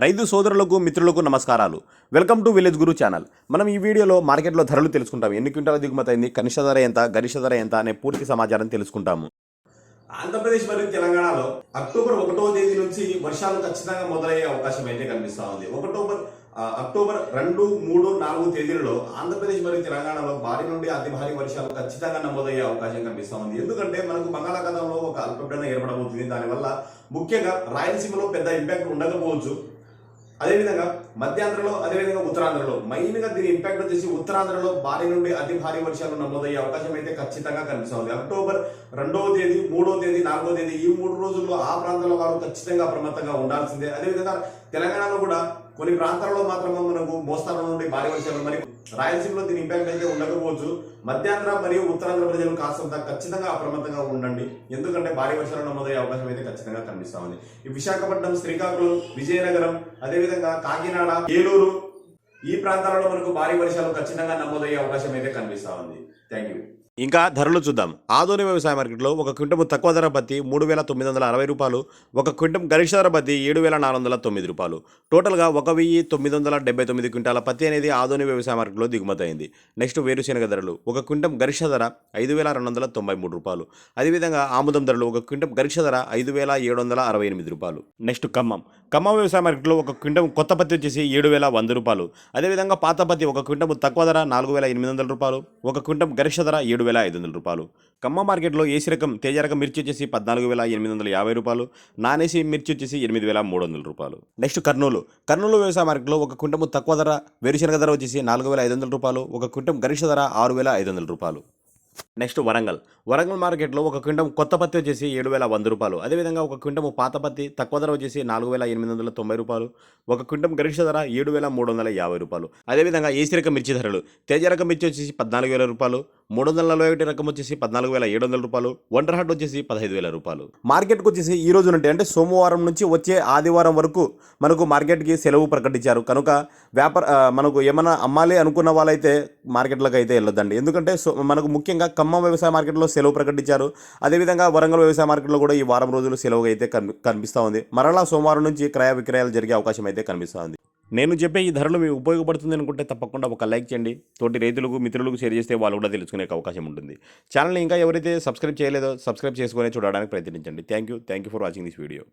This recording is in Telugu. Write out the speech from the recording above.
రైతు సోదరులకు మిత్రులకు నమస్కారాలు. Welcome to village Guru channel. మనం ఈ వీడియోలో మార్కెట్లో ధరలు తెలుసుకుంటాం. ఎన్ని క్వింటాల దిగుమతి అయింది, కనిష్ట ధర ఎంత, గరిష్ట ధర ఎంత అనే పూర్తి సమాచారం తెలుసుకుంటాము. ఆంధ్రప్రదేశ్ మరియు తెలంగాణలో అక్టోబర్ 1వ తేదీ నుంచి వర్షాలు ఖచ్చితంగా మొదలయ్యే అవకాశం అయితే కనిపిస్తూ ఉంది. అక్టోబర్ 2, 3, 4 తేదీలలో ఆంధ్రప్రదేశ్ మరియు తెలంగాణలో భారీ నుండి అతి భారీ వర్షాలు ఖచ్చితంగా నమోదయ్యే అవకాశం కనిపిస్తూ ఉంది. ఎందుకంటే మనకు బంగాళాఖాతంలో ఒక అల్పపీడనం ఏర్పడబోతుంది. దానివల్ల ముఖ్యంగా రాయలసీమలో పెద్ద ఇంపాక్ట్ ఉండకపోవచ్చు. అదేవిధంగా మధ్యాంధ్రలో, అదేవిధంగా ఉత్తరాంధ్రలో మెయిన్గా దీని ఇంపాక్ట్ వచ్చేసి ఉత్తరాంధ్రలో భారీ నుండి అతి భారీ వర్షాలు నమోదయ్యే అవకాశం అయితే ఖచ్చితంగా కనిపిస్తుంది. అక్టోబర్ 2వ తేదీ, 3వ తేదీ, 4వ తేదీ ఈ 3 రోజుల్లో ఆ ప్రాంతాల వారు ఖచ్చితంగా అప్రమత్తంగా ఉండాల్సిందే. అదేవిధంగా తెలంగాణలో కూడా కొన్ని ప్రాంతాల్లో మాత్రమే మనకు మోస్తారు నుండి భారీ వర్షాలు, మరి రాయలసీమలో దీని ఇంపాక్ట్ అయితే ఉండకపోవచ్చు. మధ్యాంధ్ర మరియు ఉత్తరాంధ్ర ప్రజలు కాస్తంత ఖచ్చితంగా అప్రమత్తంగా ఉండండి. ఎందుకంటే భారీ వర్షాలు నమోదయ్యే అవకాశం అయితే ఖచ్చితంగా కనిపిస్తా ఉంది. ఈ విశాఖపట్నం, శ్రీకాకుళం, విజయనగరం, అదేవిధంగా కాకినాడ, ఏలూరు ఈ ప్రాంతాలలో మనకు భారీ వర్షాలు ఖచ్చితంగా నమోదయ్యే అవకాశం అయితే కనిపిస్తా ఉంది. Thank you. ఇంకా ధరలు చూద్దాం. ఆదోని వ్యవసాయ మార్కెట్లో ఒక క్వింటం తక్కువ ధర పత్తి 3,960 రూపాయలు, ఒక క్వింటం గరిష్ట ధర పత్తి 7,409 రూపాయలు. టోటల్గా 1,979 క్వింటాల పత్తి అనేది ఆదోని వ్యవసాయ మార్కెట్లో దిగుమతి అయింది. నెక్స్ట్ వేరుశెనగ ధరలు ఒక క్వింటం గరిష్ట ధర 5,293 రూపాయలు. అదేవిధంగా ఆముదం ధరలు ఒక క్వింటం గరిష్ట ధర 5,768 రూపాయలు. నెక్స్ట్ ఖమ్మం వ్యవసాయ మార్కెట్లో ఒక క్వింటం కొత్త పత్తి వచ్చేసి 7,100 రూపాయలు. అదేవిధంగా పాత పత్తి ఒక క్వింటం తక్కువ ధర 4,800 రూపాయలు, ఒక క్వింటం గరిష్ట ధర 7,500 రూపాయలు. ఖమ్మం మార్కెట్లో ఏసీ రకం, తేజ రకం మిర్చి వచ్చేసి 14,850 రూపాయలు, నాన్ ఏసీ మిర్చి వచ్చేసి 8,300 రూపాయలు. నెక్స్ట్ కర్నూలు వ్యవసాయ మార్కెట్లో ఒక క్వింటం తక్కువ ధర వేరుశెనగ ధర వచ్చేసి 4,500 రూపాయలు, ఒక క్వింటం గరిష్ట ధర 6,500 రూపాయలు. నెక్స్ట్ వరంగల్ మార్కెట్లో ఒక క్వింటం కొత్త పత్తి వచ్చేసి 7,100 రూపాయలు. అదేవిధంగా ఒక క్వింటం పాత పత్తి తక్కువ ధర వచ్చేసి 4,890 రూపాయలు, ఒక క్వింటం గరిష్ట ధర 7,350 రూపాయలు. అదేవిధంగా ఏసీ రకం మిర్చి ధరలు, తేజ రకం మిర్చి వచ్చేసి 14,000 రూపాయలు, 341 రకం వచ్చేసి 14,700 రూపాయలు, వండర్ హార్ట్ వచ్చేసి 15,000 రూపాయలు. మార్కెట్కి వచ్చేసి ఈ రోజు నుండి అంటే సోమవారం నుంచి వచ్చే ఆదివారం వరకు మనకు మార్కెట్కి సెలవు ప్రకటించారు. కనుక మనకు ఏమైనా అమ్మాలి అనుకున్న వాళ్ళైతే మార్కెట్లకు అయితే వెళ్ళొద్దండి. ఎందుకంటే మనకు ముఖ్యంగా ఖమ్మం వ్యవసాయ మార్కెట్లో సెలవు ప్రకటించారు. అదేవిధంగా వరంగల్ వ్యవసాయ మార్కెట్లో కూడా ఈ వారం రోజులు సెలవు అయితే కనిపిస్తూ ఉంది. మరలా సోమవారం నుంచి క్రయ విక్రయాలు జరిగే అవకాశం అయితే కనిపిస్తూ ఉంది. నేను చెప్పే ఈ ధరలు మీకు ఉపయోగపడుతుంది అనుకుంటే తప్పకుండా ఒక లైక్ చేయండి. తోటి రైతులకు, మిత్రులకు షేర్ చేస్తే వాళ్ళు కూడా తెలుసుకునే అవకాశం ఉంటుంది. ఛానల్ని ఇంకా ఎవరైతే సబ్స్క్రైబ్ చేయలేదో సబ్స్క్రైబ్ చేసుకుని చూడడానికి ప్రయత్నించండి. Thank you for watching this video.